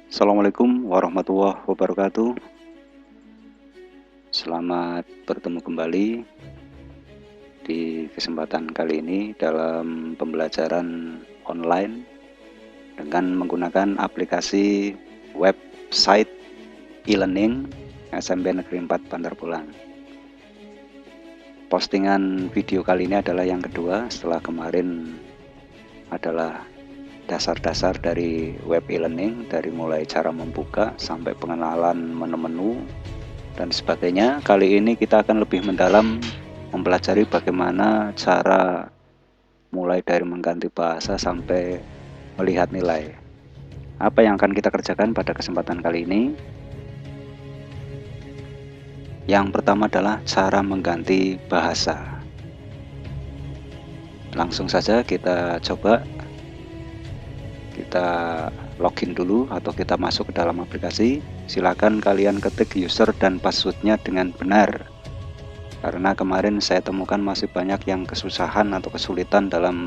Assalamualaikum warahmatullahi wabarakatuh. Selamat bertemu kembali di kesempatan kali ini dalam pembelajaran online dengan menggunakan aplikasi website e-learning SMP Negeri 4 Bantar Pulang. Postingan video kali ini adalah yang kedua setelah kemarin adalah dasar-dasar dari web e-learning, dari mulai cara membuka sampai pengenalan menu-menu dan sebagainya. Kali ini kita akan lebih mendalam mempelajari bagaimana cara mulai dari mengganti bahasa sampai melihat nilai. Apa yang akan kita kerjakan pada kesempatan kali ini? Yang pertama adalah cara mengganti bahasa. Langsung saja kita coba. Kita login dulu atau kita masuk ke dalam aplikasi. Silakan kalian ketik user dan passwordnya dengan benar, karena kemarin saya temukan masih banyak yang kesusahan atau kesulitan dalam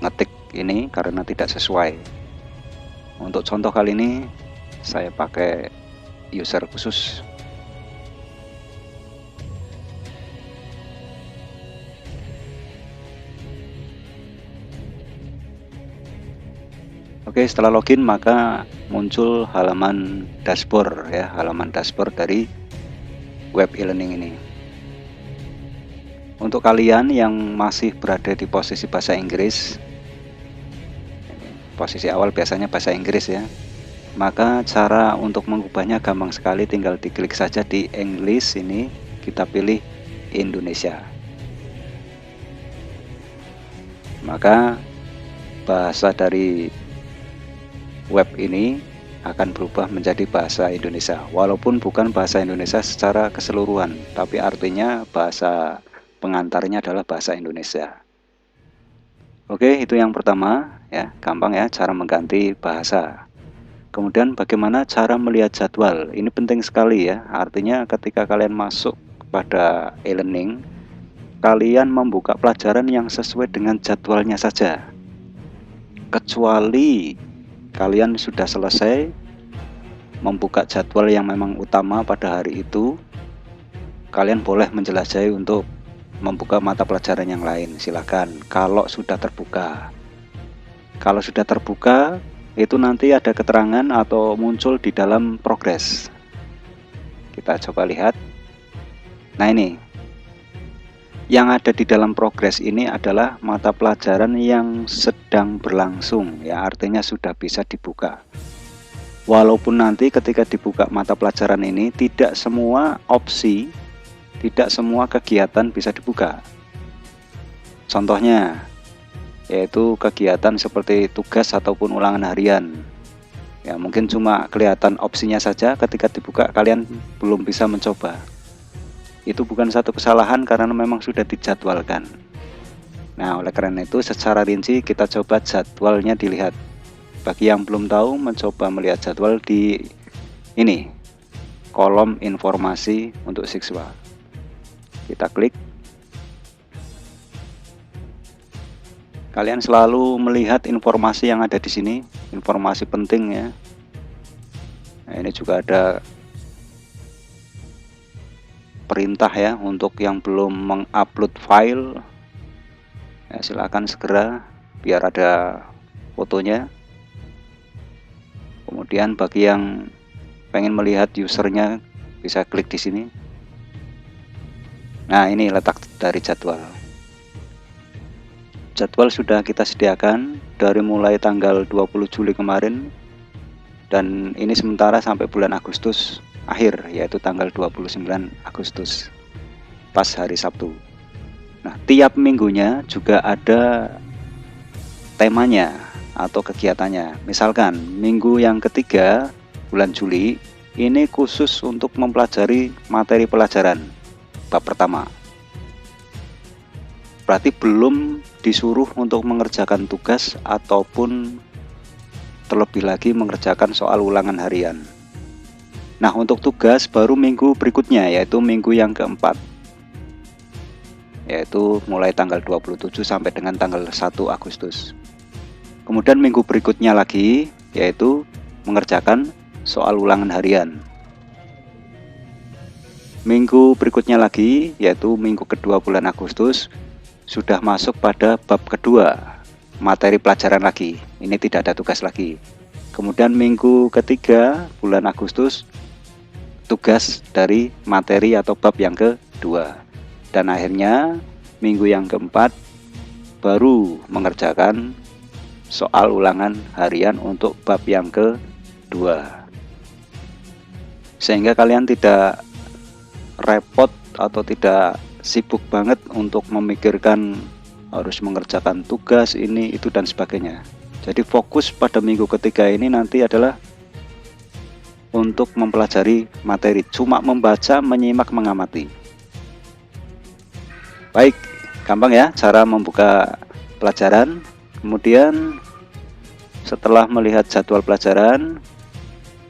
ngetik ini karena tidak sesuai. Untuk contoh kali ini saya pakai user khusus. Oke, setelah login maka muncul halaman dashboard ya, halaman dashboard dari web e-learning ini. Untuk kalian yang masih berada di posisi bahasa Inggris, posisi awal biasanya bahasa Inggris ya, maka cara untuk mengubahnya gampang sekali, tinggal diklik saja di English ini, kita pilih Indonesia. Maka bahasa dari web ini akan berubah menjadi bahasa Indonesia, walaupun bukan bahasa Indonesia secara keseluruhan, tapi artinya bahasa pengantarnya adalah bahasa Indonesia. Oke, itu yang pertama ya, gampang ya cara mengganti bahasa. Kemudian bagaimana cara melihat jadwal? Ini penting sekali ya, artinya ketika kalian masuk pada e-learning, kalian membuka pelajaran yang sesuai dengan jadwalnya saja. Kecuali kalian sudah selesai membuka jadwal yang memang utama pada hari itu, kalian boleh menjelajahi untuk membuka mata pelajaran yang lain, silakan. Kalau sudah terbuka, itu nanti ada keterangan atau muncul di dalam progres. Kita coba lihat. Nah, ini yang ada di dalam progres ini adalah mata pelajaran yang sedang berlangsung ya, artinya sudah bisa dibuka. Walaupun nanti ketika dibuka mata pelajaran ini tidak semua opsi, tidak semua kegiatan bisa dibuka. Contohnya yaitu kegiatan seperti tugas ataupun ulangan harian. Ya, mungkin cuma kelihatan opsinya saja, ketika dibuka kalian belum bisa mencoba. Itu bukan satu kesalahan karena memang sudah dijadwalkan. Nah, oleh karena itu secara rinci kita coba jadwalnya dilihat. Bagi yang belum tahu, mencoba melihat jadwal di ini, kolom informasi untuk siswa. Kita klik. Kalian selalu melihat informasi yang ada di sini, informasi penting ya. Nah, ini juga ada perintah ya untuk yang belum mengupload file ya, silakan segera biar ada fotonya. Kemudian bagi yang pengen melihat usernya bisa klik di sini. Nah, ini letak dari jadwal. Jadwal sudah kita sediakan dari mulai tanggal 20 Juli kemarin, dan ini sementara sampai bulan Agustus akhir, yaitu tanggal 29 Agustus pas hari Sabtu. Nah, tiap minggunya juga ada temanya atau kegiatannya. Misalkan minggu yang ketiga bulan Juli ini khusus untuk mempelajari materi pelajaran bab pertama. Berarti belum disuruh untuk mengerjakan tugas ataupun terlebih lagi mengerjakan soal ulangan harian. Nah, untuk tugas baru minggu berikutnya, yaitu minggu yang keempat, yaitu mulai tanggal 27 sampai dengan tanggal 1 Agustus. Kemudian minggu berikutnya lagi yaitu mengerjakan soal ulangan harian. Minggu berikutnya lagi, yaitu minggu kedua bulan Agustus, sudah masuk pada bab kedua, materi pelajaran lagi. Ini tidak ada tugas lagi. Kemudian minggu ketiga bulan Agustus, tugas dari materi atau bab yang kedua. Dan akhirnya minggu yang keempat baru mengerjakan soal ulangan harian untuk bab yang kedua. Sehingga kalian tidak repot atau tidak sibuk banget untuk memikirkan harus mengerjakan tugas ini, itu, dan sebagainya. Jadi fokus pada minggu ketiga ini nanti adalah untuk mempelajari materi, cuma membaca, menyimak, mengamati. Baik, gampang ya cara membuka pelajaran. Kemudian setelah melihat jadwal pelajaran,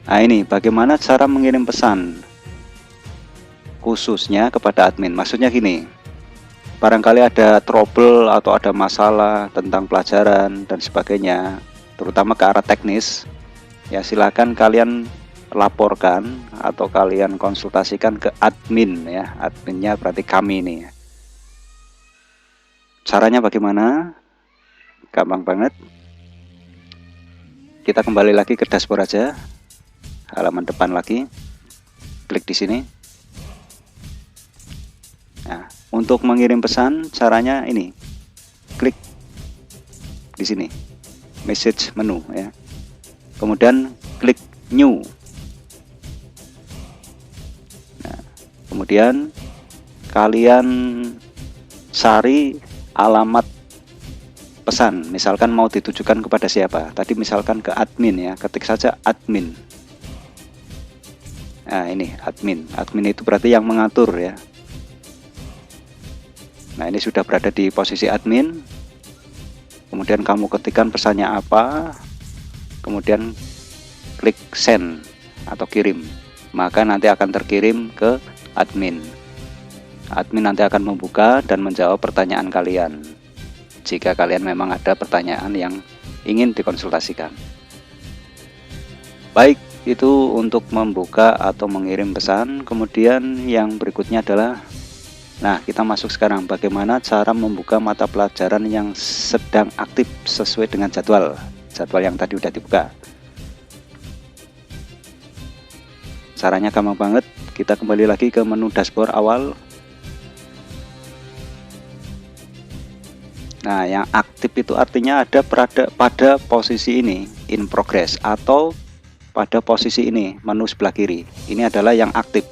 nah ini bagaimana cara mengirim pesan khususnya kepada admin. Maksudnya gini, barangkali ada trouble atau ada masalah tentang pelajaran dan sebagainya, terutama ke arah teknis, ya silakan kalian laporkan atau kalian konsultasikan ke admin ya. Adminnya berarti kami ini. Caranya bagaimana? Gampang banget. Kita kembali lagi ke dashboard aja, halaman depan lagi, klik di sini. Nah, untuk mengirim pesan caranya ini, klik di sini, message menu ya. Kemudian klik new. Nah, kemudian kalian cari alamat pesan, misalkan mau ditujukan kepada siapa. Tadi misalkan ke admin ya, ketik saja admin. Nah ini admin, admin itu berarti yang mengatur ya. Nah ini sudah berada di posisi admin. Kemudian kamu ketikkan pesannya apa, kemudian klik send atau kirim, maka nanti akan terkirim ke admin. Admin nanti akan membuka dan menjawab pertanyaan kalian, jika kalian memang ada pertanyaan yang ingin dikonsultasikan. Baik, itu untuk membuka atau mengirim pesan. Kemudian yang berikutnya adalah, nah kita masuk sekarang bagaimana cara membuka mata pelajaran yang sedang aktif sesuai dengan jadwal yang tadi udah dibuka. Caranya gampang banget. Kita kembali lagi ke menu dashboard awal. Nah, yang aktif itu artinya ada pada posisi ini, in progress, atau pada posisi ini, menu sebelah kiri. Ini adalah yang aktif.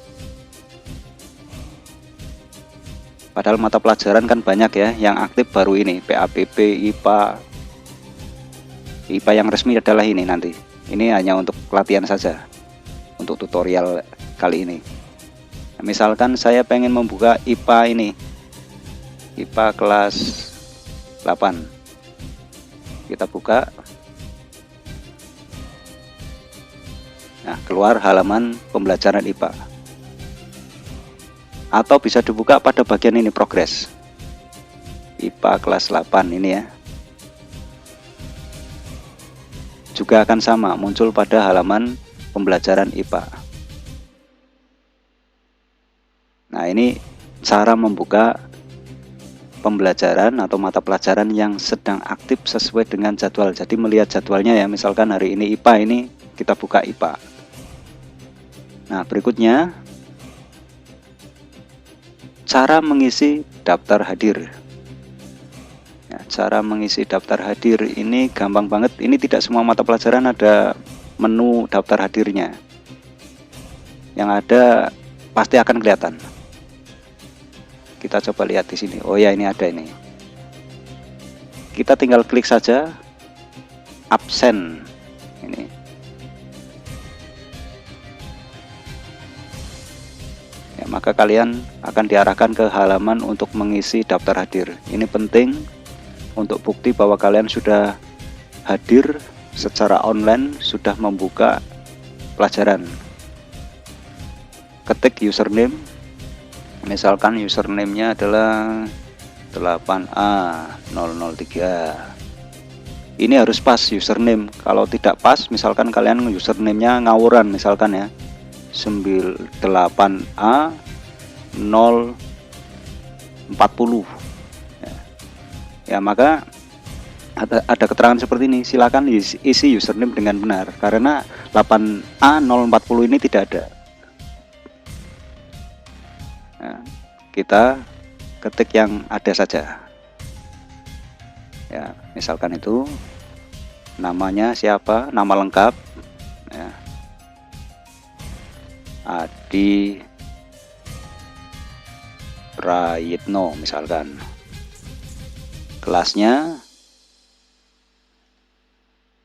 Padahal mata pelajaran kan banyak ya, yang aktif baru ini, PABB, IPA. IPA yang resmi adalah ini nanti. Ini hanya untuk latihan saja, untuk tutorial kali ini. Nah, misalkan saya pengen membuka IPA ini, IPA kelas 8, kita buka. Nah, keluar halaman pembelajaran IPA. Atau bisa dibuka pada bagian ini, progres IPA kelas 8 ini ya. Juga akan sama, muncul pada halaman pembelajaran IPA. Nah, ini cara membuka pembelajaran atau mata pelajaran yang sedang aktif sesuai dengan jadwal. Jadi melihat jadwalnya ya, misalkan hari ini IPA, ini kita buka IPA. Nah berikutnya, cara mengisi daftar hadir. Ya, cara mengisi daftar hadir ini gampang banget. Ini tidak semua mata pelajaran ada menu daftar hadirnya. Yang ada pasti akan kelihatan. Kita coba lihat di sini. Oh ya, ini ada ini. Kita tinggal klik saja absen ini. Ya, maka kalian akan diarahkan ke halaman untuk mengisi daftar hadir. Ini penting untuk bukti bahwa kalian sudah hadir secara online, sudah membuka pelajaran. Ketik username. Misalkan username-nya adalah 8A003. ini harus pas username. Kalau tidak pas, misalkan kalian username-nya ngawuran misalkan ya, 98A 040 ya, maka ada keterangan seperti ini, silakan isi username dengan benar, karena 8A 040 ini tidak ada. Nah, kita ketik yang ada saja ya, misalkan itu namanya siapa, nama lengkap ya, Adi Prayitno misalkan, kelasnya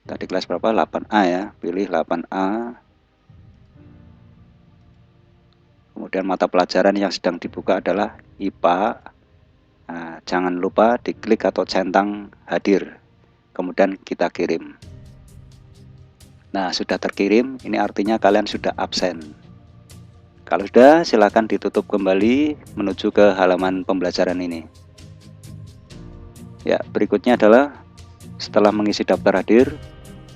tadi kelas berapa, 8A ya, pilih 8A. Kemudian mata pelajaran yang sedang dibuka adalah IPA. Nah, jangan lupa diklik atau centang hadir, kemudian kita kirim. Nah, sudah terkirim, ini artinya kalian sudah absen. Kalau sudah, silakan ditutup kembali menuju ke halaman pembelajaran ini. Ya, berikutnya adalah setelah mengisi daftar hadir,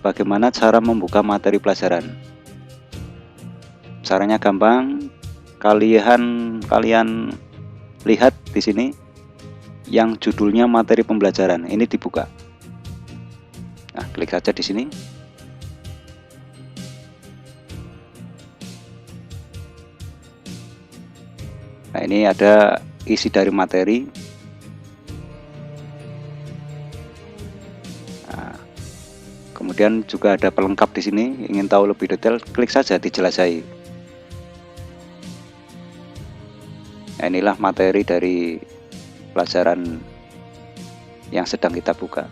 bagaimana cara membuka materi pelajaran. Caranya gampang, kalian lihat di sini yang judulnya materi pembelajaran, ini dibuka. Nah, klik saja di sini. Nah, ini ada isi dari materi. Nah, kemudian juga ada pelengkap di sini. Ingin tahu lebih detail, klik saja dijelajahi. Nah, inilah materi dari pelajaran yang sedang kita buka.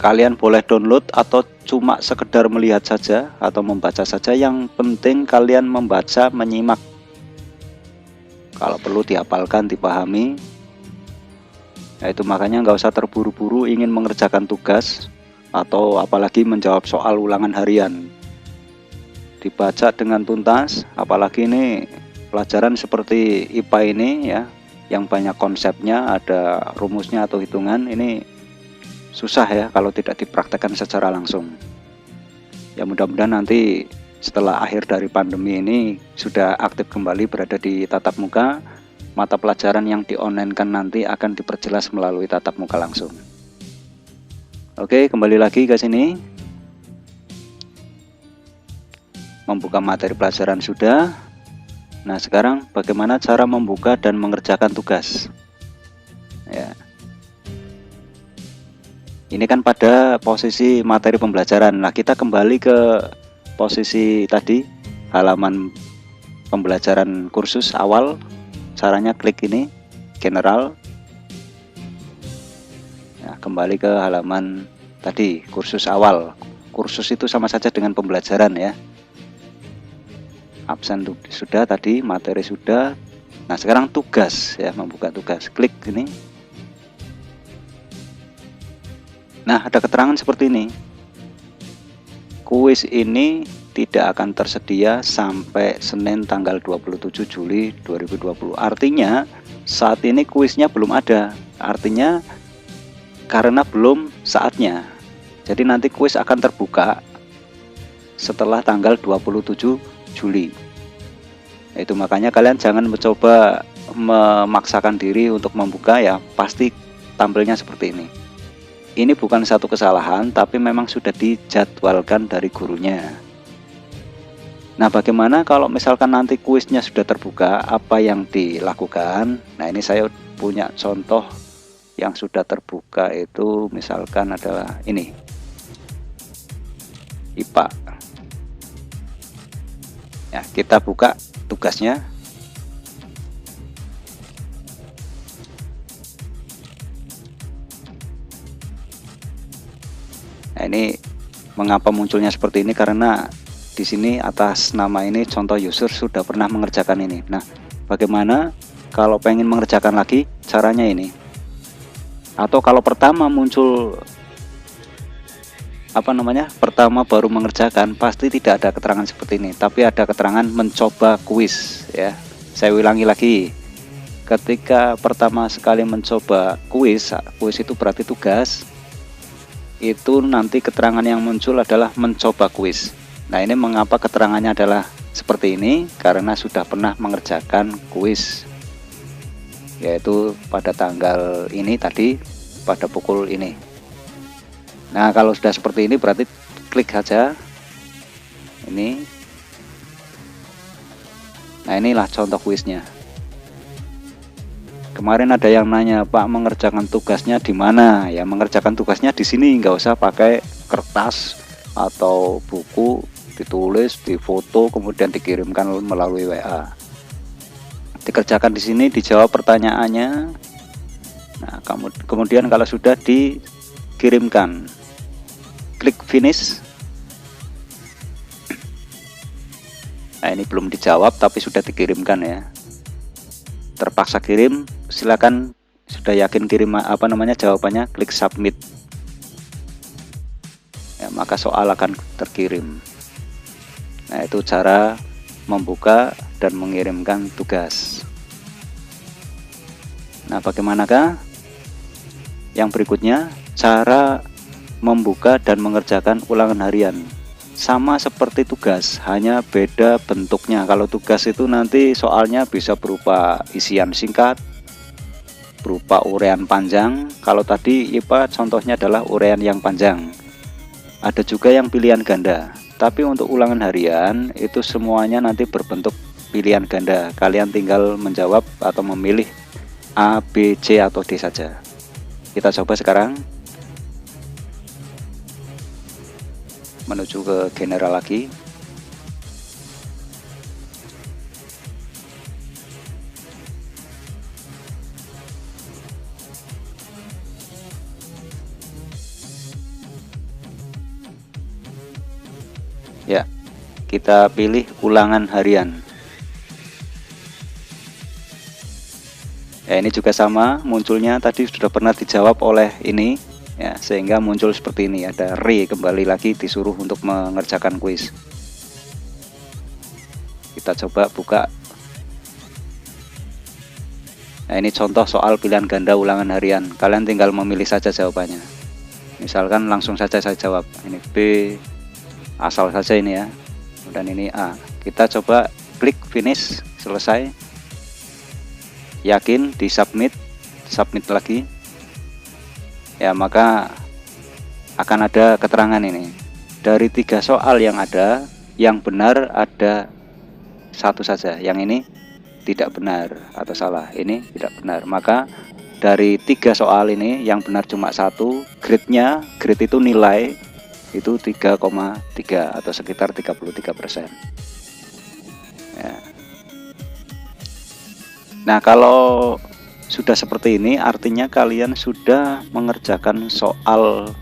Kalian boleh download atau cuma sekedar melihat saja atau membaca saja, yang penting kalian membaca, menyimak. Kalau perlu dihafalkan, dipahami. Nah, itu makanya nggak usah terburu-buru ingin mengerjakan tugas atau apalagi menjawab soal ulangan harian. Dibaca dengan tuntas, apalagi ini pelajaran seperti IPA ini ya, yang banyak konsepnya, ada rumusnya atau hitungan, ini susah ya kalau tidak dipraktekkan secara langsung. Ya, mudah-mudahan nanti setelah akhir dari pandemi ini sudah aktif kembali berada di tatap muka, mata pelajaran yang di-online-kan nanti akan diperjelas melalui tatap muka langsung. Oke, kembali lagi ke sini. Membuka materi pelajaran sudah. Nah, sekarang bagaimana cara membuka dan mengerjakan tugas? Ya. Ini kan pada posisi materi pembelajaran. Nah, kita kembali ke posisi tadi, halaman pembelajaran kursus awal. Caranya klik ini, general. Nah, kembali ke halaman tadi, kursus awal. Kursus itu sama saja dengan pembelajaran ya. Absen sudah tadi, materi sudah. Nah, sekarang tugas ya, membuka tugas. Klik ini. Nah, ada keterangan seperti ini. Kuis ini tidak akan tersedia sampai Senin tanggal 27 Juli 2020. Artinya saat ini kuisnya belum ada. Artinya karena belum saatnya. Jadi nanti kuis akan terbuka setelah tanggal 27 Juli. Itu makanya kalian jangan mencoba memaksakan diri untuk membuka ya, pasti tampilnya seperti ini. Ini bukan satu kesalahan, tapi memang sudah dijadwalkan dari gurunya. Nah, bagaimana kalau misalkan nanti kuisnya sudah terbuka, apa yang dilakukan? Nah, ini saya punya contoh yang sudah terbuka itu, misalkan adalah ini, IPA. Ya, kita buka tugasnya. Nah, ini mengapa munculnya seperti ini, karena di sini atas nama ini contoh user sudah pernah mengerjakan ini. Nah, bagaimana kalau pengen mengerjakan lagi? Caranya ini. Atau kalau pertama muncul pertama baru mengerjakan, pasti tidak ada keterangan seperti ini, tapi ada keterangan mencoba kuis ya. Saya ulangi lagi. ketika pertama sekali mencoba kuis itu berarti tugas, itu nanti keterangan yang muncul adalah mencoba kuis. Nah, ini mengapa keterangannya adalah seperti ini? Karena sudah pernah mengerjakan kuis, yaitu pada tanggal ini tadi, pada pukul ini. Nah, kalau sudah seperti ini berarti klik saja ini. Nah, inilah contoh kuisnya. Kemarin ada yang nanya, Pak, mengerjakan tugasnya di mana? Ya, mengerjakan tugasnya di sini, nggak usah pakai kertas atau buku, ditulis, difoto, kemudian dikirimkan melalui WA. Dikerjakan di sini, dijawab pertanyaannya. Nah, kemudian kalau sudah dikirimkan, klik finish. Nah, ini belum dijawab tapi sudah dikirimkan ya. Terpaksa kirim, silakan. Sudah yakin kirim jawabannya, klik submit. Ya, maka soal akan terkirim. Nah, itu cara membuka dan mengirimkan tugas. Nah, bagaimanakah yang berikutnya? Cara membuka dan mengerjakan ulangan harian. Sama seperti tugas, hanya beda bentuknya. Kalau tugas itu nanti soalnya bisa berupa isian singkat, berupa uraian panjang. Kalau tadi IPA contohnya adalah uraian yang panjang. Ada juga yang pilihan ganda. Tapi untuk ulangan harian itu semuanya nanti berbentuk pilihan ganda. Kalian tinggal menjawab atau memilih A, B, C, atau D saja. Kita coba sekarang. Menuju ke general lagi. Ya, kita pilih ulangan harian. Ya, ini juga sama, munculnya tadi sudah pernah dijawab oleh ini ya, sehingga muncul seperti ini. Ada kembali lagi disuruh untuk mengerjakan kuis. Kita coba buka. Nah, ini contoh soal pilihan ganda ulangan harian. Kalian tinggal memilih saja jawabannya. Misalkan langsung saja saya jawab. Ini B, asal saja ini ya. Dan ini A. Kita coba klik finish, selesai. Yakin, di submit lagi. Ya, maka akan ada keterangan ini. Dari 3 soal yang ada, yang benar ada 1 saja. Yang ini tidak benar atau salah. Ini tidak benar. Maka dari 3 soal ini yang benar cuma 1. Grade itu nilai itu 3,3 atau sekitar 33%. Ya. Nah, kalau sudah seperti ini artinya kalian sudah mengerjakan soal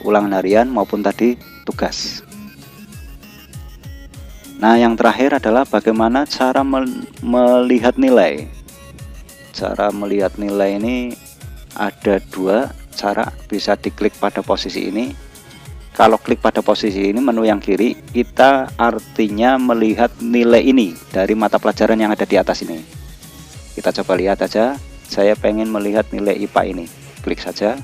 ulangan harian maupun tadi tugas. Nah, yang terakhir adalah bagaimana cara melihat nilai. Cara melihat nilai ini ada 2 cara. Bisa diklik pada posisi ini. Kalau klik pada posisi ini, menu yang kiri, kita artinya melihat nilai ini dari mata pelajaran yang ada di atas ini. Kita coba lihat aja. Saya pengen melihat nilai IPA ini. Klik saja.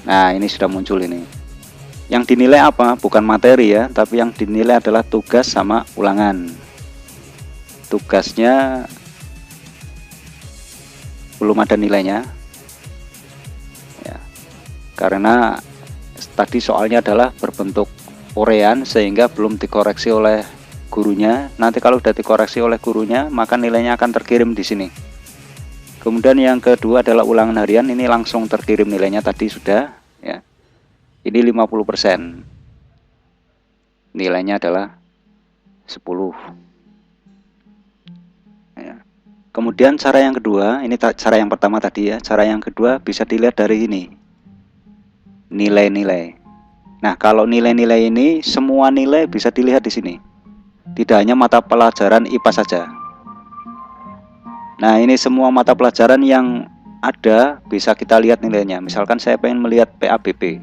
Nah, ini sudah muncul ini. Yang dinilai apa? Bukan materi ya, tapi yang dinilai adalah tugas sama ulangan. Tugasnya belum ada nilainya. Ya, karena tadi soalnya adalah berbentuk uraian sehingga belum dikoreksi oleh gurunya. Nanti kalau sudah dikoreksi oleh gurunya, maka nilainya akan terkirim di sini. Kemudian yang kedua adalah ulangan harian, ini langsung terkirim nilainya tadi sudah ya. Ini 50%. Nilainya adalah 10. Ya. Kemudian cara yang kedua, ini cara yang pertama tadi ya. Cara yang kedua bisa dilihat dari ini. Nilai-nilai. Nah, kalau nilai-nilai ini semua nilai bisa dilihat di sini. Tidak hanya mata pelajaran IPA saja. Nah, ini semua mata pelajaran yang ada bisa kita lihat nilainya. Misalkan saya pengen melihat PABP.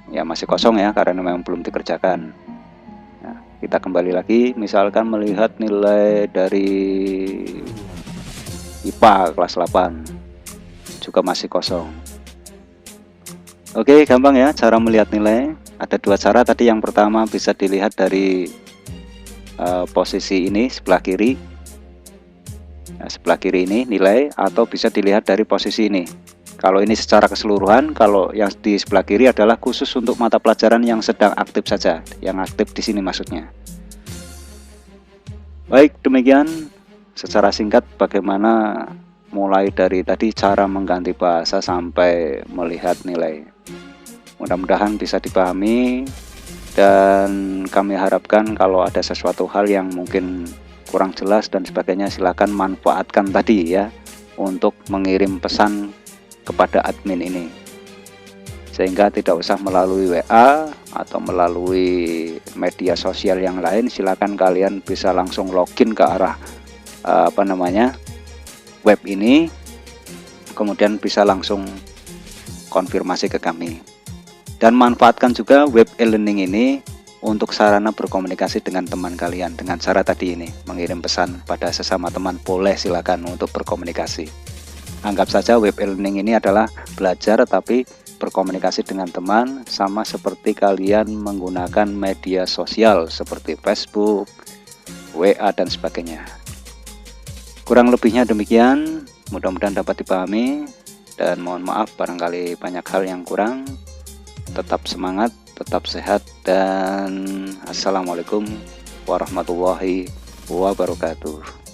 Ya, masih kosong ya karena memang belum dikerjakan. Nah, Kita kembali lagi, misalkan melihat nilai dari IPA kelas 8 juga masih kosong. Oke, gampang ya cara melihat nilai. Ada dua cara tadi. Yang pertama bisa dilihat dari posisi ini sebelah kiri. Nah, sebelah kiri ini nilai, atau bisa dilihat dari posisi ini. Kalau ini secara keseluruhan, kalau yang di sebelah kiri adalah khusus untuk mata pelajaran yang sedang aktif saja, yang aktif di sini maksudnya. Baik, demikian secara singkat bagaimana mulai dari tadi cara mengganti bahasa sampai melihat nilai. Mudah-mudahan bisa dipahami, dan kami harapkan kalau ada sesuatu hal yang mungkin kurang jelas dan sebagainya, silakan manfaatkan tadi ya untuk mengirim pesan kepada admin ini, sehingga tidak usah melalui WA atau melalui media sosial yang lain. Silakan kalian bisa langsung login ke arah web ini, kemudian bisa langsung konfirmasi ke kami. Dan manfaatkan juga web e-learning ini untuk sarana berkomunikasi dengan teman kalian dengan cara tadi ini, mengirim pesan pada sesama teman. Boleh, silakan untuk berkomunikasi. Anggap saja web e-learning ini adalah belajar tapi berkomunikasi dengan teman, sama seperti kalian menggunakan media sosial seperti Facebook, WA dan sebagainya. Kurang lebihnya demikian, mudah-mudahan dapat dipahami, dan mohon maaf barangkali banyak hal yang kurang. Tetap semangat, tetap sehat, dan assalamualaikum warahmatullahi wabarakatuh.